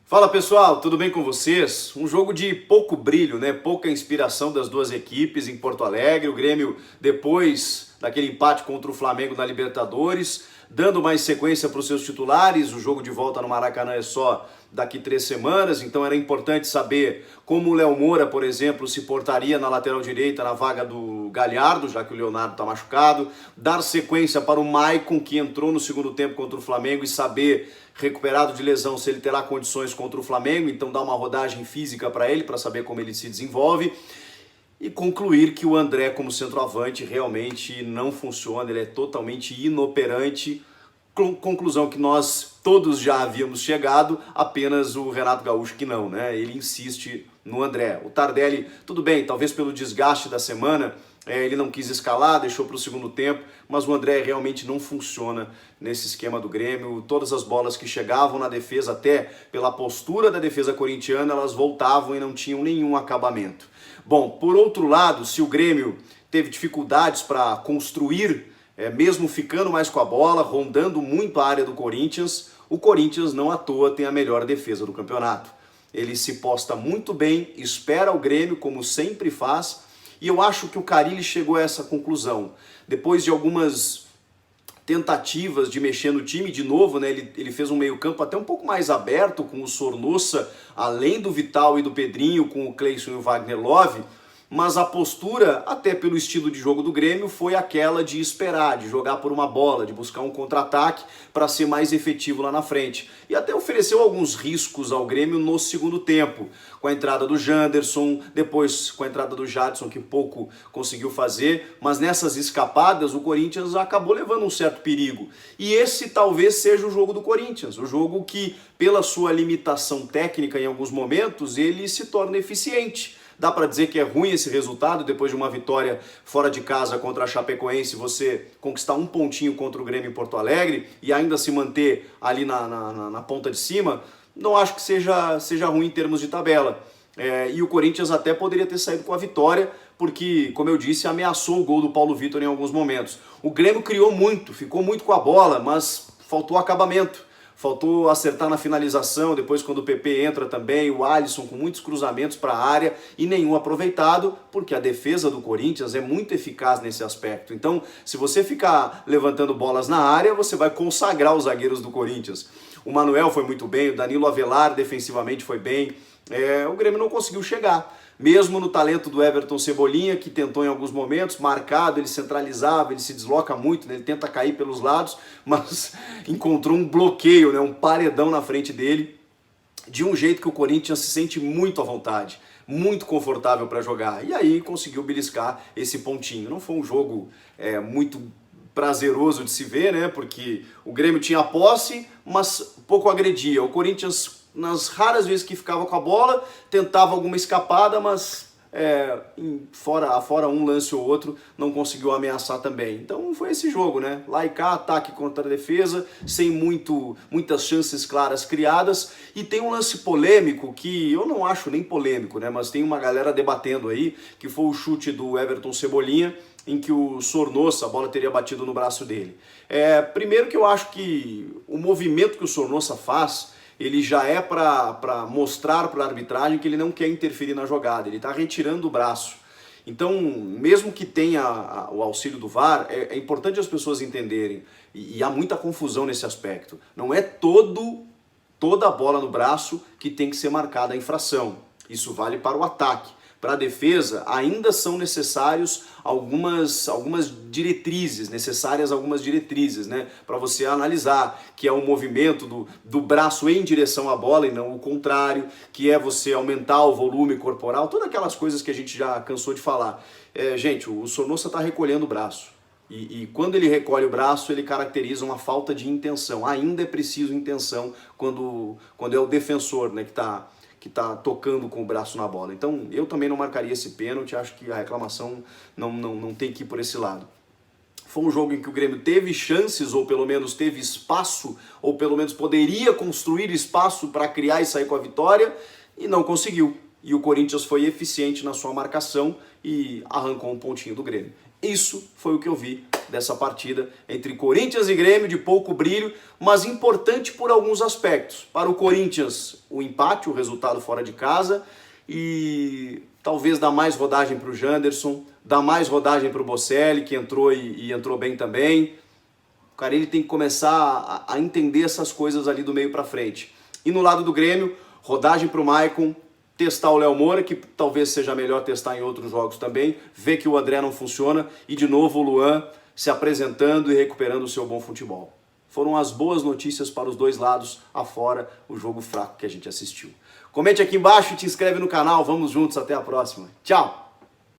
Fala pessoal, tudo bem com vocês? Um jogo de pouco brilho, né? Pouca inspiração das duas equipes em Porto Alegre. O Grêmio, depois daquele empate contra o Flamengo na Libertadores, dando mais sequência para os seus titulares. O jogo de volta no Maracanã é só daqui 3 semanas, então era importante saber como o Léo Moura, por exemplo, se portaria na lateral direita na vaga do Galhardo, já que o Leonardo está machucado. Dar sequência para o Maicon, que entrou no segundo tempo contra o Flamengo, e saber, recuperado de lesão, se ele terá condições contra o Flamengo, então dar uma rodagem física para ele, para saber como ele se desenvolve. E concluir que o André como centroavante realmente não funciona, ele é totalmente inoperante. Conclusão que nós todos já havíamos chegado, apenas o Renato Gaúcho que não, né? Ele insiste no André. O Tardelli, tudo bem, talvez pelo desgaste da semana, ele não quis escalar, deixou para o segundo tempo, mas o André realmente não funciona nesse esquema do Grêmio. Todas as bolas que chegavam na defesa, até pela postura da defesa corintiana, elas voltavam e não tinham nenhum acabamento. Bom, por outro lado, se o Grêmio teve dificuldades para construir, mesmo ficando mais com a bola, rondando muito a área do Corinthians, o Corinthians não à toa tem a melhor defesa do campeonato. Ele se posta muito bem, espera o Grêmio, como sempre faz, e eu acho que o Carille chegou a essa conclusão. Depois de algumas tentativas de mexer no time, de novo, né, ele fez um meio-campo até um pouco mais aberto, com o Sornossa, além do Vital e do Pedrinho, com o Cleison e o Wagner Love, mas a postura, até pelo estilo de jogo do Grêmio, foi aquela de esperar, de jogar por uma bola, de buscar um contra-ataque para ser mais efetivo lá na frente. E até ofereceu alguns riscos ao Grêmio no segundo tempo, com a entrada do Janderson, depois com a entrada do Jadson, que pouco conseguiu fazer, mas nessas escapadas o Corinthians acabou levando um certo perigo. E esse talvez seja o jogo do Corinthians, o jogo que, pela sua limitação técnica em alguns momentos, ele se torna eficiente. Dá para dizer que é ruim esse resultado, depois de uma vitória fora de casa contra a Chapecoense, você conquistar um pontinho contra o Grêmio em Porto Alegre e ainda se manter ali na ponta de cima. Não acho que seja ruim em termos de tabela. E o Corinthians até poderia ter saído com a vitória, porque, como eu disse, ameaçou o gol do Paulo Vitor em alguns momentos. O Grêmio criou muito, ficou muito com a bola, mas faltou acabamento. Faltou acertar na finalização, depois quando o PP entra também, o Alisson com muitos cruzamentos para a área e nenhum aproveitado, porque a defesa do Corinthians é muito eficaz nesse aspecto. Então, se você ficar levantando bolas na área, você vai consagrar os zagueiros do Corinthians. O Manuel foi muito bem, o Danilo Avelar defensivamente foi bem, o Grêmio não conseguiu chegar. Mesmo no talento do Everton Cebolinha, que tentou em alguns momentos, marcado, ele centralizava, ele se desloca muito, né? Ele tenta cair pelos lados, mas encontrou um bloqueio, né? Um paredão na frente dele, de um jeito que o Corinthians se sente muito à vontade, muito confortável para jogar. E aí conseguiu beliscar esse pontinho. Não foi um jogo muito prazeroso de se ver, né? Porque o Grêmio tinha a posse, mas pouco agredia. O Corinthians, nas raras vezes que ficava com a bola, tentava alguma escapada, mas fora um lance ou outro, não conseguiu ameaçar também. Então foi esse jogo, né? Lá e cá, ataque contra a defesa, sem muitas chances claras criadas. E tem um lance polêmico que eu não acho nem polêmico, né? Mas tem uma galera debatendo aí, que foi o chute do Everton Cebolinha, em que o Sornossa, a bola teria batido no braço dele. Primeiro que eu acho que o movimento que o Sornossa faz, ele já é para mostrar para a arbitragem que ele não quer interferir na jogada, ele está retirando o braço. Então, mesmo que tenha o auxílio do VAR, é importante as pessoas entenderem, e há muita confusão nesse aspecto. Não é toda a bola no braço que tem que ser marcada a infração. Isso vale para o ataque. Para a defesa, ainda são necessários algumas diretrizes, né? Para você analisar, que é o movimento do braço em direção à bola e não o contrário, que é você aumentar o volume corporal, todas aquelas coisas que a gente já cansou de falar. Gente, o Sornossa está recolhendo o braço. E quando ele recolhe o braço, ele caracteriza uma falta de intenção. Ainda é preciso intenção quando é o defensor, né, que tá tocando com o braço na bola. Então, eu também não marcaria esse pênalti, acho que a reclamação não tem que ir por esse lado. Foi um jogo em que o Grêmio teve chances, ou pelo menos teve espaço, ou pelo menos poderia construir espaço para criar e sair com a vitória, e não conseguiu. E o Corinthians foi eficiente na sua marcação e arrancou um pontinho do Grêmio. Isso foi o que eu vi dessa partida entre Corinthians e Grêmio, de pouco brilho, mas importante por alguns aspectos. Para o Corinthians, o empate, o resultado fora de casa, e talvez dar mais rodagem para o Janderson, dar mais rodagem para o Bocelli, que entrou e entrou bem também. O cara, ele tem que começar a entender essas coisas ali do meio para frente. E no lado do Grêmio, rodagem para o Maicon, testar o Léo Moura, que talvez seja melhor testar em outros jogos também, ver que o André não funciona, e de novo o Luan se apresentando e recuperando o seu bom futebol. Foram as boas notícias para os dois lados, afora o jogo fraco que a gente assistiu. Comente aqui embaixo e te inscreve no canal, vamos juntos, até a próxima. Tchau!